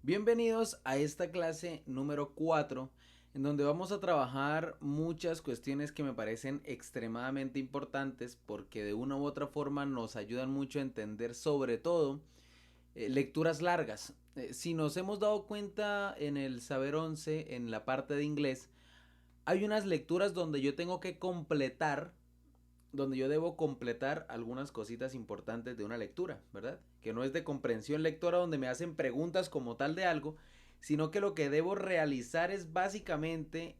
Bienvenidos a esta clase número 4, en donde vamos a trabajar muchas cuestiones que me parecen extremadamente importantes porque de una u otra forma nos ayudan mucho a entender sobre todo lecturas largas. Si nos hemos dado cuenta en el Saber 11, en la parte de inglés, hay unas lecturas donde yo tengo que completar, donde yo debo completar algunas cositas importantes de una lectura, ¿verdad? Que no es de comprensión lectora donde me hacen preguntas como tal de algo, sino que lo que debo realizar es básicamente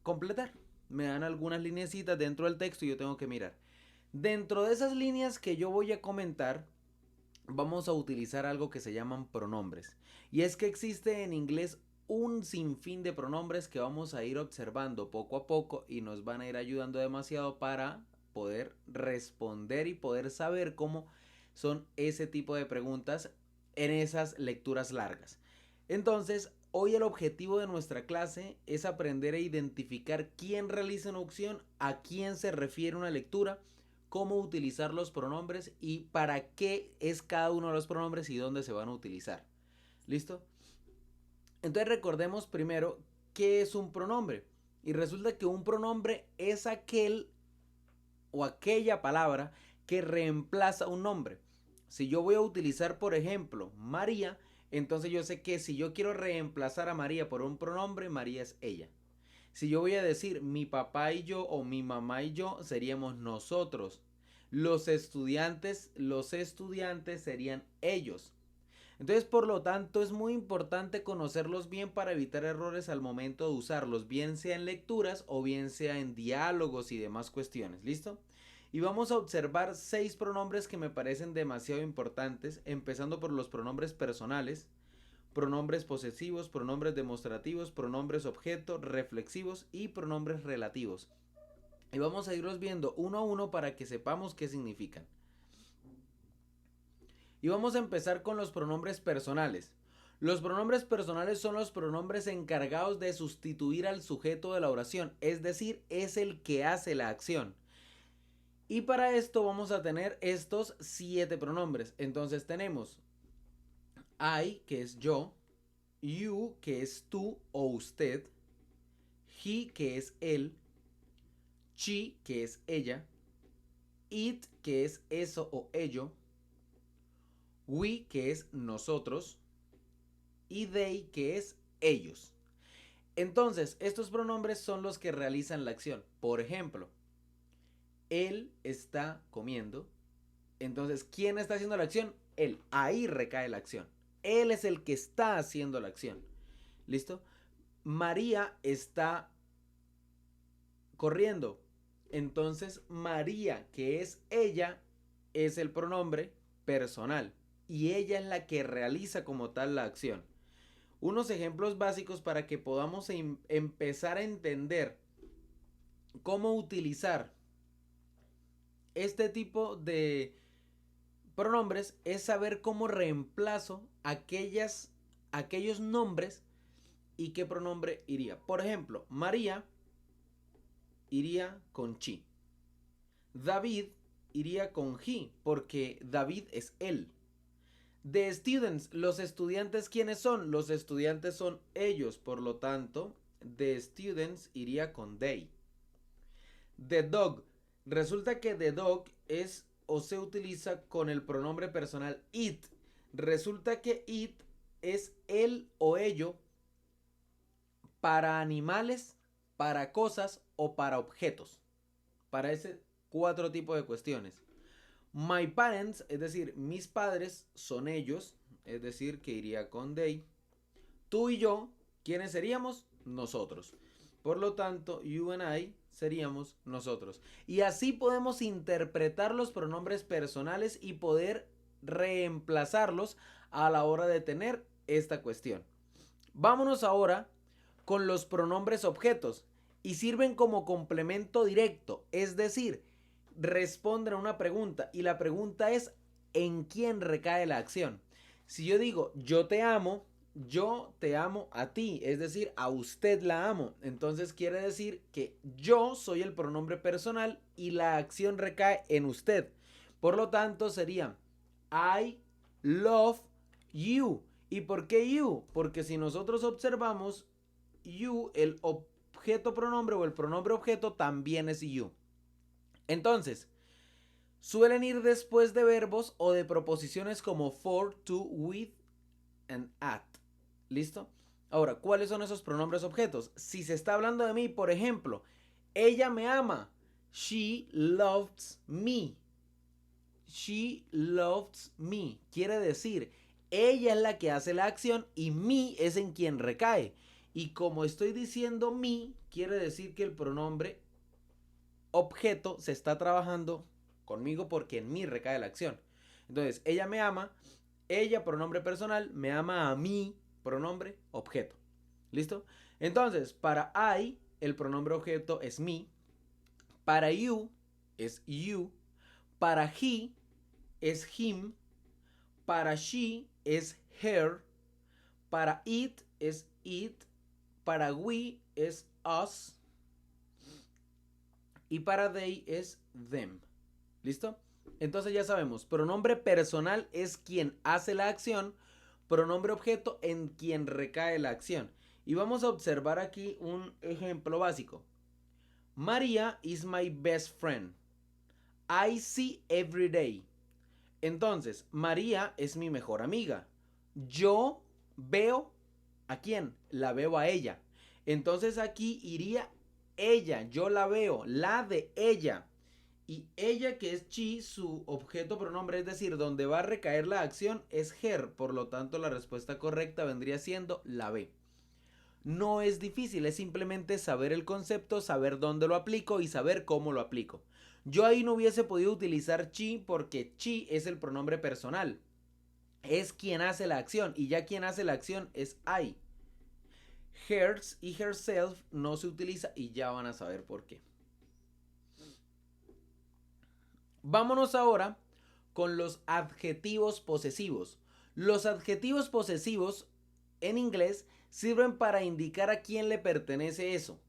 completar. Me dan algunas lineecitas dentro del texto y yo tengo que mirar. Dentro de esas líneas que yo voy a comentar, vamos a utilizar algo que se llaman pronombres. Y es que existe en inglés un sinfín de pronombres que vamos a ir observando poco a poco y nos van a ir ayudando demasiado para poder responder y poder saber cómo son ese tipo de preguntas en esas lecturas largas. Entonces, hoy el objetivo de nuestra clase es aprender a identificar quién realiza una opción, a quién se refiere una lectura, cómo utilizar los pronombres y para qué es cada uno de los pronombres y dónde se van a utilizar. ¿Listo? Entonces recordemos primero qué es un pronombre. Y resulta que un pronombre es aquel o aquella palabra que reemplaza un nombre. Si yo voy a utilizar, por ejemplo, María, entonces yo sé que si yo quiero reemplazar a María por un pronombre, María es ella. Si yo voy a decir mi papá y yo o mi mamá y yo, seríamos nosotros. Los estudiantes serían ellos. Entonces, por lo tanto, es muy importante conocerlos bien para evitar errores al momento de usarlos, bien sea en lecturas o bien sea en diálogos y demás cuestiones. ¿Listo? Y vamos a observar 6 pronombres que me parecen demasiado importantes, empezando por los pronombres personales, pronombres posesivos, pronombres demostrativos, pronombres objeto, reflexivos y pronombres relativos. Y vamos a irlos viendo uno a uno para que sepamos qué significan. Y vamos a empezar con los pronombres personales. Los pronombres personales son los pronombres encargados de sustituir al sujeto de la oración, es decir, es el que hace la acción. Y para esto vamos a tener estos 7 pronombres. Entonces tenemos I, que es yo, you, que es tú o usted, he, que es él, she, que es ella, it, que es eso o ello, we, que es nosotros, y they, que es ellos. Entonces, estos pronombres son los que realizan la acción. Por ejemplo, él está comiendo. Entonces, ¿quién está haciendo la acción? Él. Ahí recae la acción. Él es el que está haciendo la acción. ¿Listo? María está corriendo. Entonces, María, que es ella, es el pronombre personal. Y ella es la que realiza como tal la acción. Unos ejemplos básicos para que podamos empezar a entender cómo utilizar este tipo de pronombres es saber cómo reemplazo aquellos nombres y qué pronombre iría. Por ejemplo, María iría con she. David iría con he, porque David es él. The students, los estudiantes, ¿quiénes son? Los estudiantes son ellos, por lo tanto, the students iría con they. The dog, resulta que the dog es o se utiliza con el pronombre personal it. Resulta que it es él o ello para animales, para cosas o para objetos. Para ese 4 tipos de cuestiones. My parents, es decir, mis padres son ellos, es decir, que iría con they. Tú y yo, ¿quiénes seríamos? Nosotros. Por lo tanto, you and I seríamos nosotros. Y así podemos interpretar los pronombres personales y poder reemplazarlos a la hora de tener esta cuestión. Vámonos ahora con los pronombres objetos y sirven como complemento directo, es decir, responden a una pregunta y la pregunta es ¿en quién recae la acción? Si yo digo yo te amo a ti, es decir, a usted la amo, entonces quiere decir que yo soy el pronombre personal y la acción recae en usted. Por lo tanto sería I love you ¿Y por qué you? Porque si nosotros observamos, you, el objeto pronombre o el pronombre objeto también es you. Entonces, suelen ir después de verbos o de proposiciones como for, to, with and at. ¿Listo? Ahora, ¿cuáles son esos pronombres objetos? Si se está hablando de mí, por ejemplo, ella me ama. She loves me. She loves me. Quiere decir, ella es la que hace la acción y me es en quien recae. Y como estoy diciendo me, quiere decir que el pronombre objeto se está trabajando conmigo porque en mí recae la acción. Entonces, ella me ama, ella, pronombre personal, me ama a mí, pronombre objeto. ¿Listo? Entonces, para I, el pronombre objeto es me. Para you, es you. Para he, es him. Para she, es her. Para it, es it. Para we, es us. Y para they, es them. ¿Listo? Entonces ya sabemos, pronombre personal es quien hace la acción, pronombre objeto en quien recae la acción. Y vamos a observar aquí un ejemplo básico. Maria is my best friend. I see every day. Entonces, María es mi mejor amiga. Yo veo ¿a quién? La veo a ella. Entonces aquí iría ella, yo la veo, la de ella. Y ella, que es she, su objeto pronombre, es decir, donde va a recaer la acción, es her. Por lo tanto, la respuesta correcta vendría siendo la B. No es difícil, es simplemente saber el concepto, saber dónde lo aplico y saber cómo lo aplico. Yo ahí no hubiese podido utilizar she porque she es el pronombre personal. Es quien hace la acción y ya quien hace la acción es I. Hers y herself no se utiliza y ya van a saber por qué. Vámonos ahora con los adjetivos posesivos. Los adjetivos posesivos en inglés sirven para indicar a quién le pertenece eso,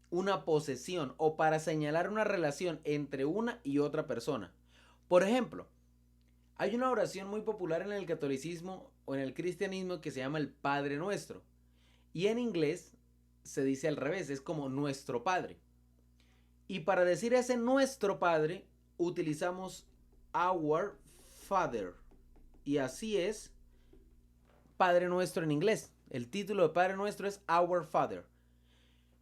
una posesión, o para señalar una relación entre una y otra persona. Por ejemplo, hay una oración muy popular en el catolicismo o en el cristianismo que se llama el Padre Nuestro. Y en inglés se dice al revés, es como nuestro Padre. Y para decir ese nuestro Padre utilizamos our Father. Y así es Padre Nuestro en inglés. El título de Padre Nuestro es Our Father.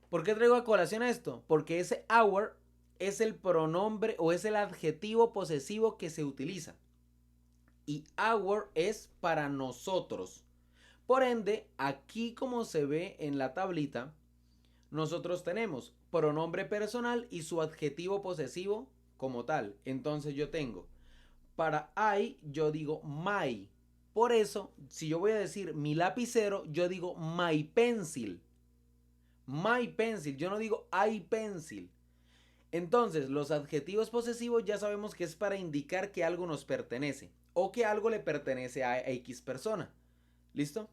¿Por qué traigo a colación esto? Porque ese our es el pronombre o es el adjetivo posesivo que se utiliza. Y our es para nosotros. Por ende, aquí como se ve en la tablita, nosotros tenemos pronombre personal y su adjetivo posesivo como tal. Entonces yo tengo, para I, yo digo my. Por eso, si yo voy a decir mi lapicero, yo digo my pencil. My pencil, yo no digo I pencil. Entonces, los adjetivos posesivos ya sabemos que es para indicar que algo nos pertenece o que algo le pertenece a X persona. ¿Listo?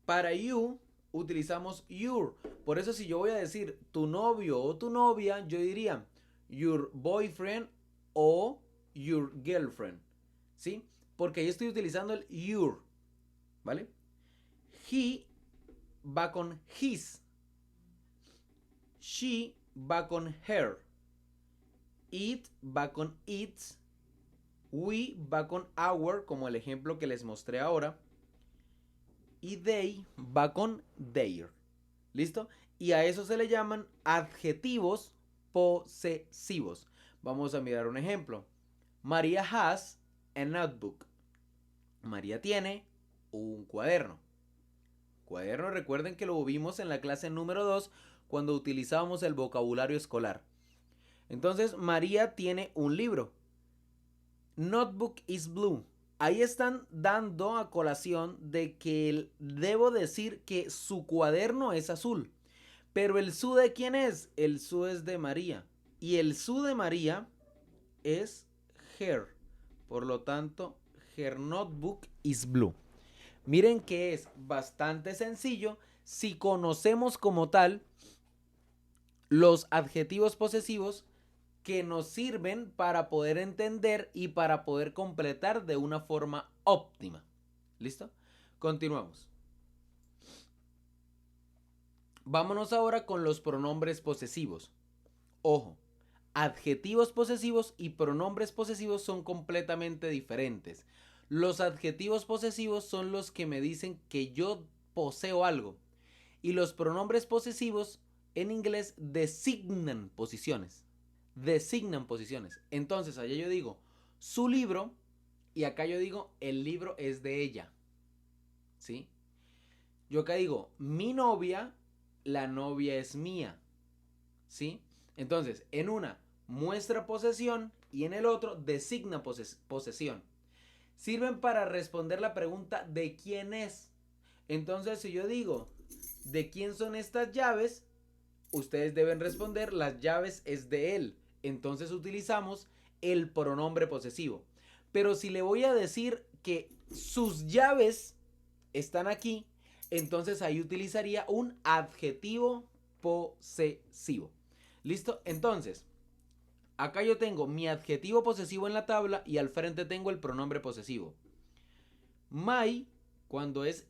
Para you utilizamos your. Por eso si yo voy a decir tu novio o tu novia, yo diría your boyfriend o your girlfriend. ¿Sí? Porque ahí estoy utilizando el your. ¿Vale? He va con his. She va con her. It va con its. We va con our, como el ejemplo que les mostré ahora. Y they va con their. ¿Listo? Y a eso se le llaman adjetivos posesivos. Vamos a mirar un ejemplo. María has a notebook. María tiene un cuaderno. Cuaderno, recuerden que lo vimos en la clase número 2 cuando utilizábamos el vocabulario escolar. Entonces, María tiene un libro. Notebook is blue. Ahí están dando a colación de que debo decir que su cuaderno es azul. Pero el su de quién es? El su es de María. Y el su de María es her. Por lo tanto, her notebook is blue. Miren que es bastante sencillo si conocemos como tal los adjetivos posesivos que nos sirven para poder entender y para poder completar de una forma óptima. ¿Listo? Continuamos. Vámonos ahora con los pronombres posesivos. Ojo, adjetivos posesivos y pronombres posesivos son completamente diferentes. Los adjetivos posesivos son los que me dicen que yo poseo algo. Y los pronombres posesivos en inglés designan posiciones. Designan posiciones. Entonces, allá yo digo su libro y acá yo digo el libro es de ella. ¿Sí? Yo acá digo mi novia, la novia es mía. ¿Sí? Entonces, en una muestra posesión y en el otro designa posesión. Sirven para responder la pregunta de quién es. Entonces, si yo digo de quién son estas llaves, ustedes deben responder las llaves es de él. Entonces utilizamos el pronombre posesivo. Pero si le voy a decir que sus llaves están aquí, entonces ahí utilizaría un adjetivo posesivo. ¿Listo? Entonces, acá yo tengo mi adjetivo posesivo en la tabla y al frente tengo el pronombre posesivo. My, cuando es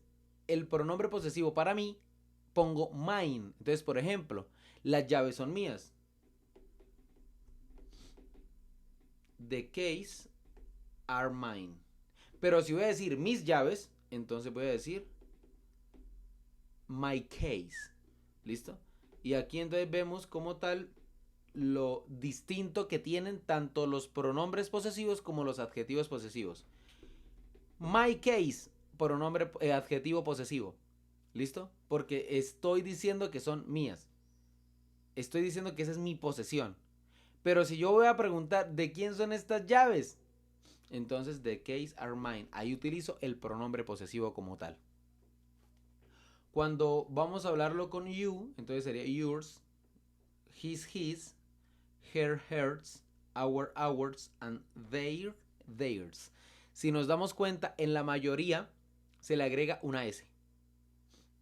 el pronombre posesivo para mí, pongo mine. Entonces, por ejemplo, las llaves son mías. The keys are mine. Pero si voy a decir mis llaves, entonces voy a decir my case. ¿Listo? Y aquí entonces vemos como tal lo distinto que tienen tanto los pronombres posesivos como los adjetivos posesivos. My case, pronombre adjetivo posesivo. ¿Listo? Porque estoy diciendo que son mías. Estoy diciendo que esa es mi posesión. Pero si yo voy a preguntar de quién son estas llaves, entonces the keys are mine. Ahí utilizo el pronombre posesivo como tal. Cuando vamos a hablarlo con you, entonces sería yours, his, her, hers, ours, and theirs. Si nos damos cuenta, en la mayoría se le agrega una S.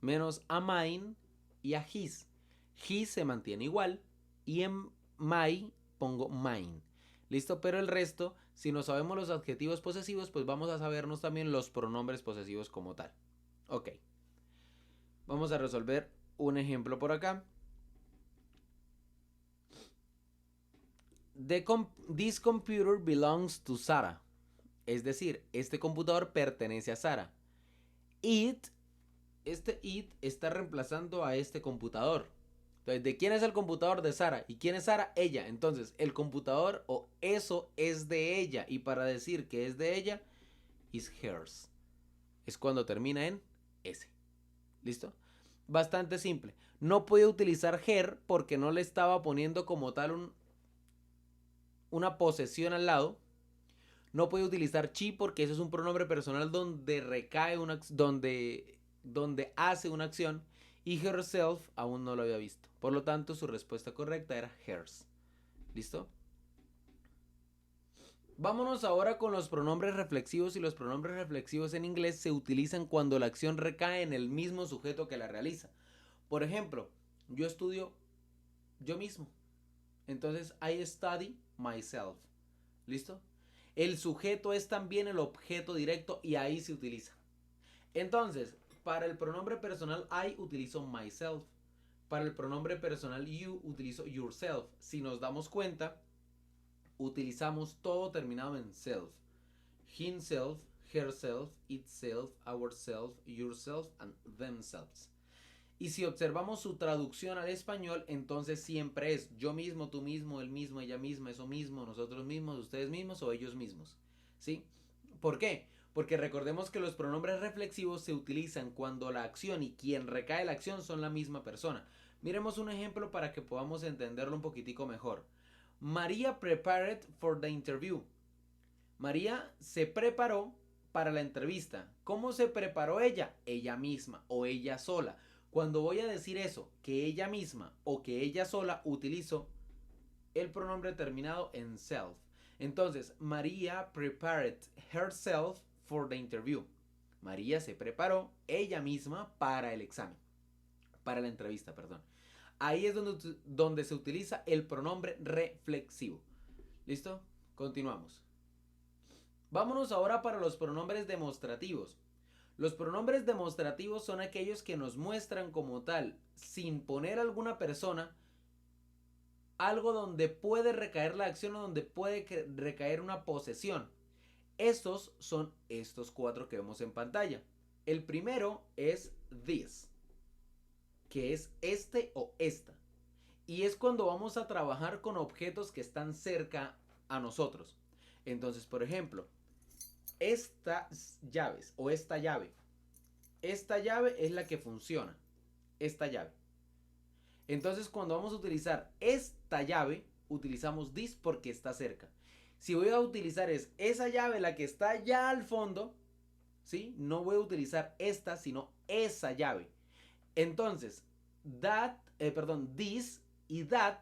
Menos a mine y a his. His se mantiene igual y en my pongo mine. ¿Listo? Pero el resto, si no sabemos los adjetivos posesivos, pues vamos a sabernos también los pronombres posesivos como tal. Ok. Vamos a resolver un ejemplo por acá. This computer belongs to Sarah. Es decir, este computador pertenece a Sara. Este it está reemplazando a este computador. Entonces, ¿de quién es el computador? De Sara. ¿Y quién es Sara? Ella. Entonces, el computador o eso es de ella. Y para decir que es de ella, is hers. Es cuando termina en S. ¿Listo? Bastante simple. No puede utilizar her porque no le estaba poniendo como tal una posesión al lado. No puede utilizar she porque eso es un pronombre personal donde recae donde hace una acción. Y herself aún no lo había visto. Por lo tanto, su respuesta correcta era hers. ¿Listo? Vámonos ahora con los pronombres reflexivos. Y los pronombres reflexivos en inglés se utilizan cuando la acción recae en el mismo sujeto que la realiza. Por ejemplo, yo estudio yo mismo. Entonces, I study myself. ¿Listo? El sujeto es también el objeto directo y ahí se utiliza. Entonces, para el pronombre personal I utilizo myself. Para el pronombre personal you utilizo yourself. Si nos damos cuenta, utilizamos todo terminado en self. Himself, herself, itself, ourself, yourself and themselves. Y si observamos su traducción al español, entonces siempre es yo mismo, tú mismo, él mismo, ella misma, eso mismo, nosotros mismos, ustedes mismos o ellos mismos. ¿Sí? ¿Por qué? Porque recordemos que los pronombres reflexivos se utilizan cuando la acción y quien recae la acción son la misma persona. Miremos un ejemplo para que podamos entenderlo un poquitico mejor. María prepared for the interview. María se preparó para la entrevista. ¿Cómo se preparó ella? Ella misma o ella sola. Cuando voy a decir eso, que ella misma o que ella sola, utilizo el pronombre terminado en self. Entonces, María prepared herself for the interview. María se preparó ella misma para el examen. Para la entrevista, perdón. Ahí es donde se utiliza el pronombre reflexivo. ¿Listo? Continuamos. Vámonos ahora para los pronombres demostrativos. Los pronombres demostrativos son aquellos que nos muestran como tal, sin poner alguna persona, algo donde puede recaer la acción o donde puede recaer una posesión. Estos son estos cuatro que vemos en pantalla. El primero es this, que es este o esta. Y es cuando vamos a trabajar con objetos que están cerca a nosotros. Entonces, por ejemplo, estas llaves o esta llave. Esta llave es la que funciona. Esta llave. Entonces, cuando vamos a utilizar esta llave, utilizamos this porque está cerca. Si voy a utilizar esa llave, la que está allá al fondo, ¿sí? No voy a utilizar esta, sino esa llave. Entonces, this y that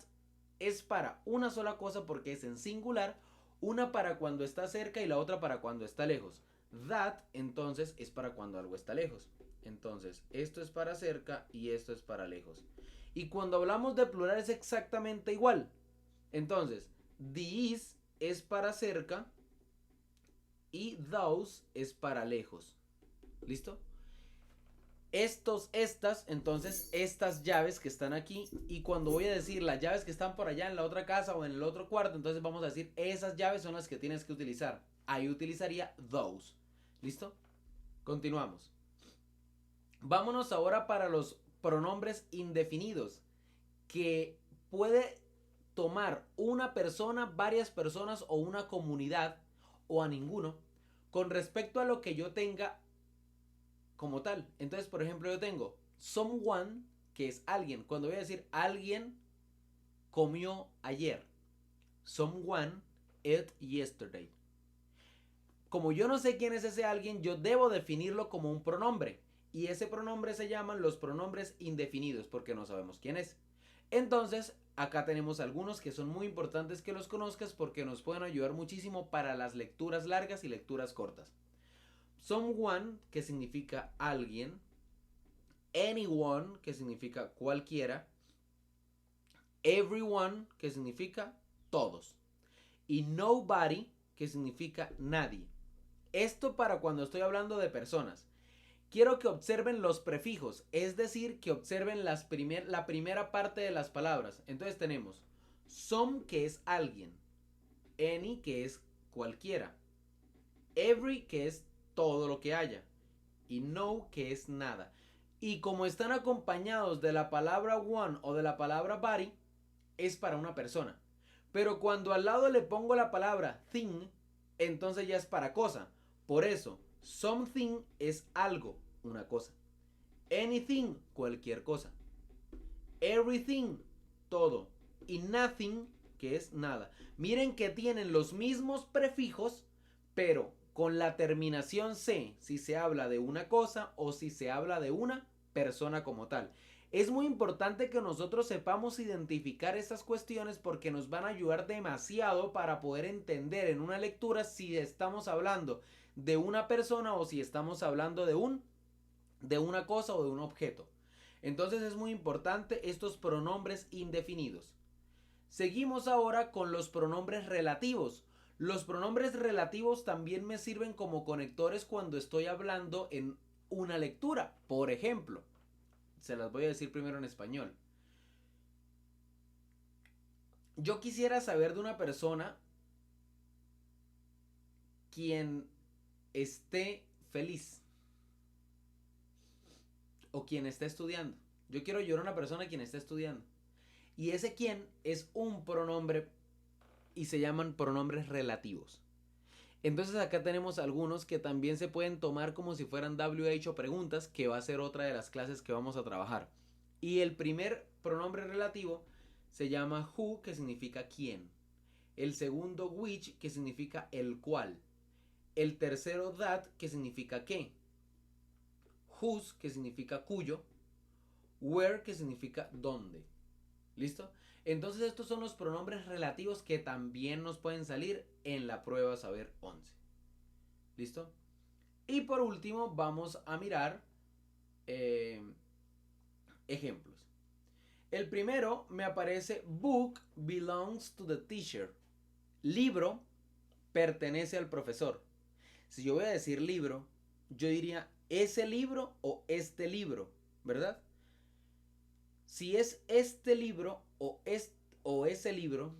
es para una sola cosa porque es en singular, una para cuando está cerca y la otra para cuando está lejos. That, entonces, es para cuando algo está lejos. Entonces, esto es para cerca y esto es para lejos. Y cuando hablamos de plural es exactamente igual. Entonces, these es para cerca y those es para lejos. ¿Listo? Entonces estas llaves que están aquí, y cuando voy a decir las llaves que están por allá en la otra casa o en el otro cuarto, entonces vamos a decir esas llaves son las que tienes que utilizar. Ahí utilizaría those. ¿Listo? Continuamos. Vámonos ahora para los pronombres indefinidos, que puede tomar una persona, varias personas o una comunidad o a ninguno con respecto a lo que yo tenga como tal. Entonces, por ejemplo, yo tengo someone, que es alguien. Cuando voy a decir alguien comió ayer. Someone ate yesterday. Como yo no sé quién es ese alguien, yo debo definirlo como un pronombre. Y ese pronombre se llaman los pronombres indefinidos porque no sabemos quién es. Entonces, acá tenemos algunos que son muy importantes que los conozcas porque nos pueden ayudar muchísimo para las lecturas largas y lecturas cortas. Someone, que significa alguien. Anyone, que significa cualquiera. Everyone, que significa todos. Y nobody, que significa nadie. Esto para cuando estoy hablando de personas. Quiero que observen los prefijos, es decir, que observen la primera parte de las palabras. Entonces tenemos some, que es alguien. Any, que es cualquiera. Every, que es todo lo que haya. Y no, que es nada. Y como están acompañados de la palabra one o de la palabra body, es para una persona. Pero cuando al lado le pongo la palabra thing, entonces ya es para cosa. Por eso, something es algo, una cosa. Anything, cualquier cosa. Everything, todo. Y nothing, que es nada. Miren que tienen los mismos prefijos, pero con la terminación C, si se habla de una cosa o si se habla de una persona como tal. Es muy importante que nosotros sepamos identificar estas cuestiones porque nos van a ayudar demasiado para poder entender en una lectura si estamos hablando de una persona o si estamos hablando de una cosa o de un objeto. Entonces es muy importante estos pronombres indefinidos. Seguimos ahora con los pronombres relativos. Los pronombres relativos también me sirven como conectores cuando estoy hablando en una lectura. Por ejemplo, se las voy a decir primero en español. Yo quisiera saber de una persona quien esté feliz o quien esté estudiando. Yo quiero ayudar a una persona quien esté estudiando. Y ese quien es un pronombre y se llaman pronombres relativos. Entonces acá tenemos algunos que también se pueden tomar como si fueran WH o preguntas, que va a ser otra de las clases que vamos a trabajar. Y el primer pronombre relativo se llama who, que significa quién. El segundo which, que significa el cual. El tercero that, que significa qué. Whose, que significa cuyo. Where, que significa dónde. ¿Listo? Entonces estos son los pronombres relativos que también nos pueden salir en la prueba Saber 11. ¿Listo? Y por último vamos a mirar ejemplos. El primero me aparece book belongs to the teacher. Libro pertenece al profesor. Si yo voy a decir libro, yo diría ese libro o este libro, ¿verdad? Si es este libro o ese libro,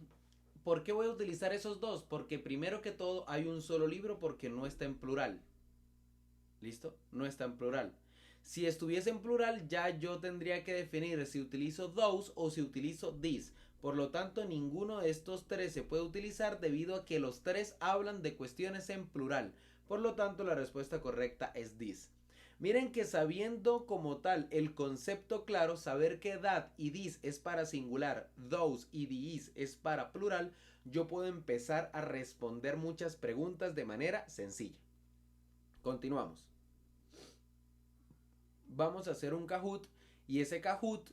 ¿por qué voy a utilizar esos dos? Porque primero que todo hay un solo libro porque no está en plural. ¿Listo? No está en plural. Si estuviese en plural, ya yo tendría que definir si utilizo those o si utilizo this. Por lo tanto, ninguno de estos tres se puede utilizar debido a que los tres hablan de cuestiones en plural. Por lo tanto, la respuesta correcta es this. Miren que sabiendo como tal el concepto claro, saber que that y this es para singular, those y these es para plural, yo puedo empezar a responder muchas preguntas de manera sencilla. Continuamos. Vamos a hacer un Kahoot y ese Kahoot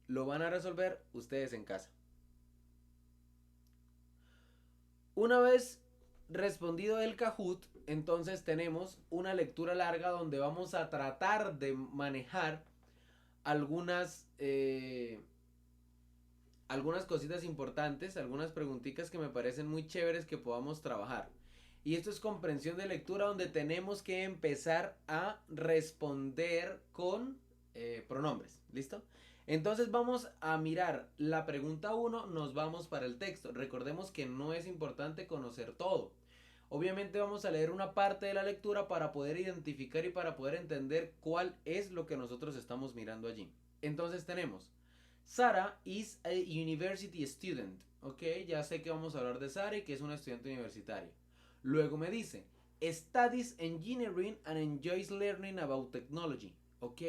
lo van a resolver ustedes en casa. Una vez respondido el Kahoot, entonces tenemos una lectura larga donde vamos a tratar de manejar algunas algunas cositas importantes, algunas preguntitas que me parecen muy chéveres que podamos trabajar. Y esto es comprensión de lectura donde tenemos que empezar a responder con pronombres. ¿Listo? Entonces vamos a mirar la pregunta 1, nos vamos para el texto. Recordemos que no es importante conocer todo. Obviamente vamos a leer una parte de la lectura para poder identificar y para poder entender cuál es lo que nosotros estamos mirando allí. Entonces tenemos Sara is a university student. Ok, ya sé que vamos a hablar de Sara y que es una estudiante universitaria. Luego me dice, studies engineering and enjoys learning about technology. Ok,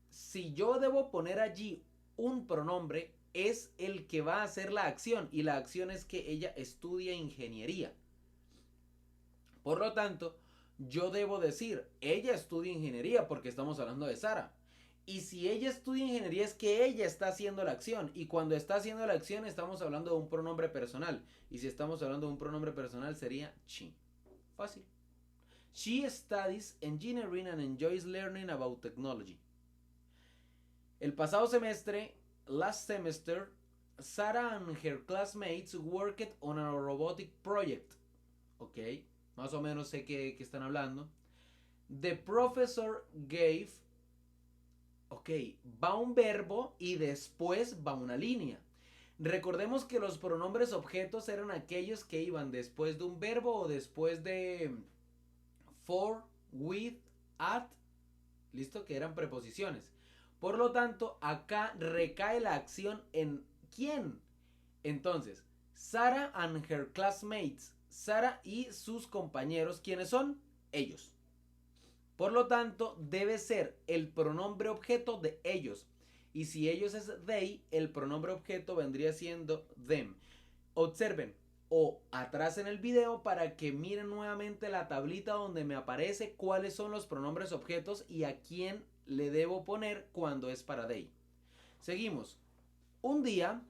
si yo debo poner allí un pronombre, es el que va a hacer la acción. Y la acción es que ella estudia ingeniería. Por lo tanto, yo debo decir, ella estudia ingeniería porque estamos hablando de Sara. Y si ella estudia ingeniería es que ella está haciendo la acción. Y cuando está haciendo la acción estamos hablando de un pronombre personal. Y si estamos hablando de un pronombre personal sería she. Fácil. She studies engineering and enjoys learning about technology. El pasado semestre, last semester, Sarah and her classmates worked on a robotic project. Ok, más o menos sé que están hablando. The professor gave. Ok, va un verbo y después va una línea. Recordemos que los pronombres objetos eran aquellos que iban después de un verbo o después de for, with, at, listo, que eran preposiciones. Por lo tanto, acá recae la acción en ¿quién? Entonces, Sarah and her classmates. Sarah y sus compañeros, ¿quiénes son? Ellos. Por lo tanto, debe ser el pronombre objeto de ellos. Y si ellos es they, el pronombre objeto vendría siendo them. Observen o atrás en el video para que miren nuevamente la tablita donde me aparece cuáles son los pronombres objetos y a quién le debo poner cuando es para they. Seguimos. Un día,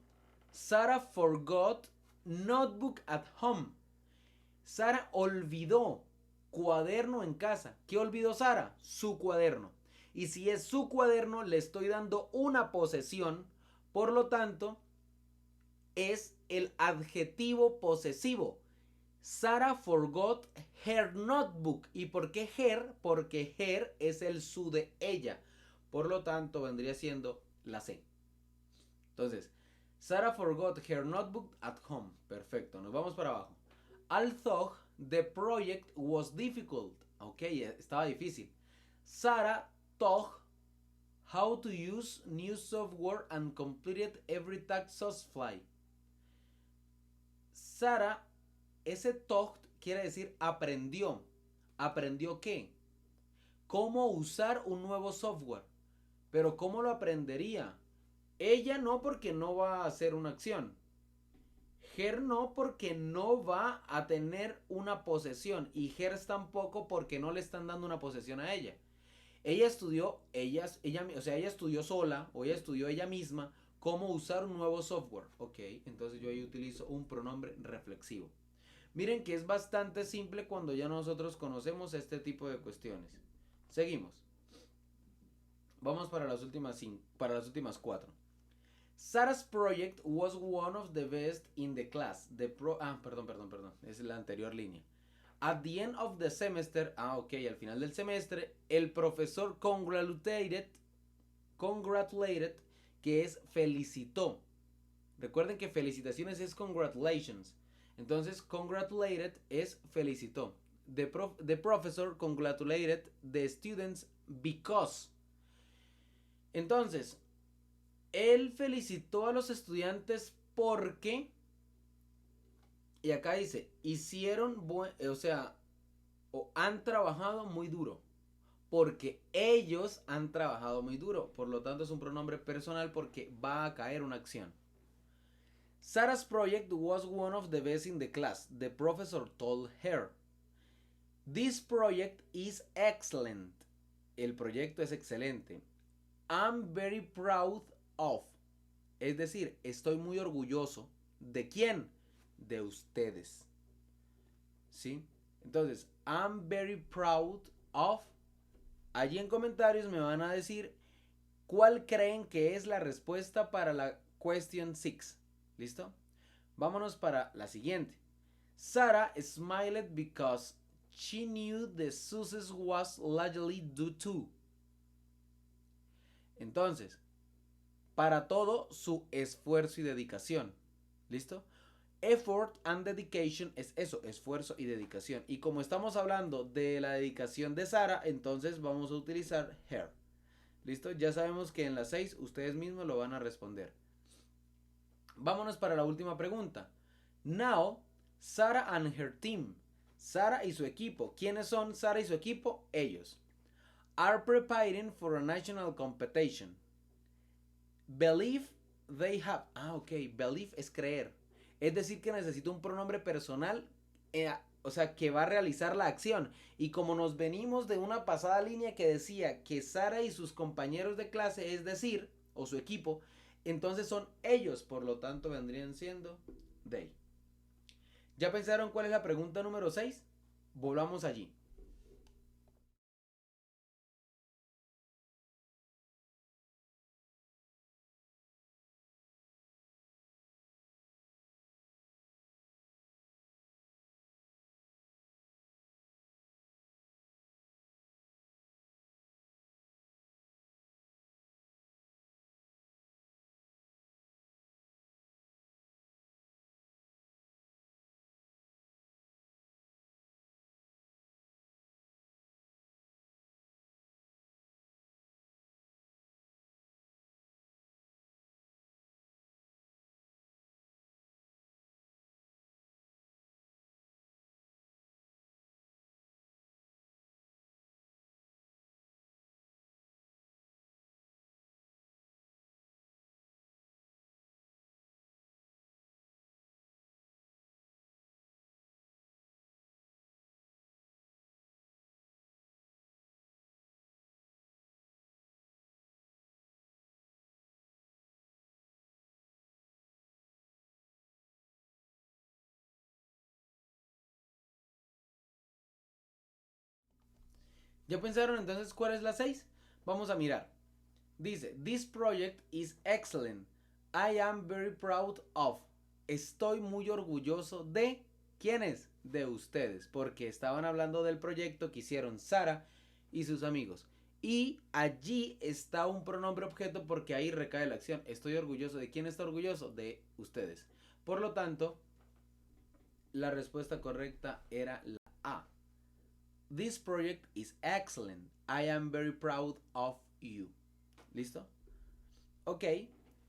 Sarah forgot notebook at home. Sara olvidó cuaderno en casa. ¿Qué olvidó Sara? Su cuaderno. Y si es su cuaderno, le estoy dando una posesión. Por lo tanto, es el adjetivo posesivo. Sara forgot her notebook. ¿Y por qué her? Porque her es el su de ella. Por lo tanto, vendría siendo la C. Entonces, Sara forgot her notebook at home. Perfecto, nos vamos para abajo. Although the project was difficult. Ok, estaba difícil. Sarah taught how to use new software and completed every task successfully. Sara, ese taught quiere decir aprendió. ¿Aprendió qué? Cómo usar un nuevo software. Pero ¿cómo lo aprendería? Ella no, porque no va a hacer una acción. Her no, porque no va a tener una posesión. Y Her tampoco, porque no le están dando una posesión a ella. Ella estudió, ella estudió sola o ella estudió ella misma cómo usar un nuevo software. Ok, entonces yo ahí utilizo un pronombre reflexivo. Miren que es bastante simple cuando ya nosotros conocemos este tipo de cuestiones. Seguimos. Vamos para las últimas 4. Sarah's project was one of the best in the class. Perdón. Es la anterior línea. At the end of the semester, al final del semestre, el profesor congratulated, que es felicitó. Recuerden que felicitaciones es congratulations. Entonces, congratulated es felicitó. The professor congratulated the students because. Entonces, él felicitó a los estudiantes porque, y acá dice, han trabajado muy duro. Porque ellos han trabajado muy duro. Por lo tanto, es un pronombre personal porque va a caer una acción. Sarah's project was one of the best in the class, the professor told her. This project is excellent. El proyecto es excelente. I'm very proud of. Es decir, estoy muy orgulloso. ¿De quién? De ustedes. ¿Sí? Entonces, I'm very proud of. Allí en comentarios me van a decir cuál creen que es la respuesta para la question 6. ¿Listo? Vámonos para la siguiente. Sarah smiled because she knew the success was largely due to. Entonces, para todo su esfuerzo y dedicación. ¿Listo? Effort and dedication es eso, esfuerzo y dedicación. Y como estamos hablando de la dedicación de Sara, entonces vamos a utilizar her. ¿Listo? Ya sabemos que en las 6 ustedes mismos lo van a responder. Vámonos para la última pregunta. Now, Sarah and her team. Sara y su equipo. ¿Quiénes son Sara y su equipo? Ellos. Are preparing for a national competition. Believe they have. Believe es creer. Es decir que necesito un pronombre personal, que va a realizar la acción. Y como nos venimos de una pasada línea que decía que Sara y sus compañeros de clase, es decir, o su equipo, entonces son ellos, por lo tanto vendrían siendo they. ¿Ya pensaron cuál es la pregunta número 6? Volvamos allí. ¿Ya pensaron entonces cuál es la 6? Vamos a mirar. Dice, this project is excellent. I am very proud of. Estoy muy orgulloso de. ¿Quiénes? De ustedes. Porque estaban hablando del proyecto que hicieron Sara y sus amigos. Y allí está un pronombre objeto porque ahí recae la acción. Estoy orgulloso. ¿De quién está orgulloso? De ustedes. Por lo tanto, la respuesta correcta era la A. This project is excellent. I am very proud of you. ¿Listo? Ok.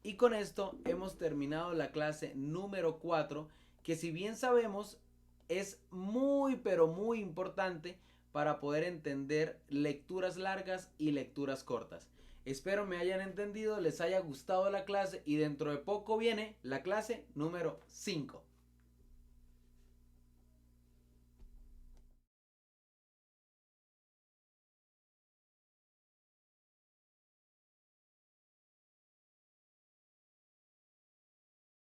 Y con esto hemos terminado la clase número 4, que si bien sabemos es muy pero muy importante para poder entender lecturas largas y lecturas cortas. Espero me hayan entendido, les haya gustado la clase y dentro de poco viene la clase número 5.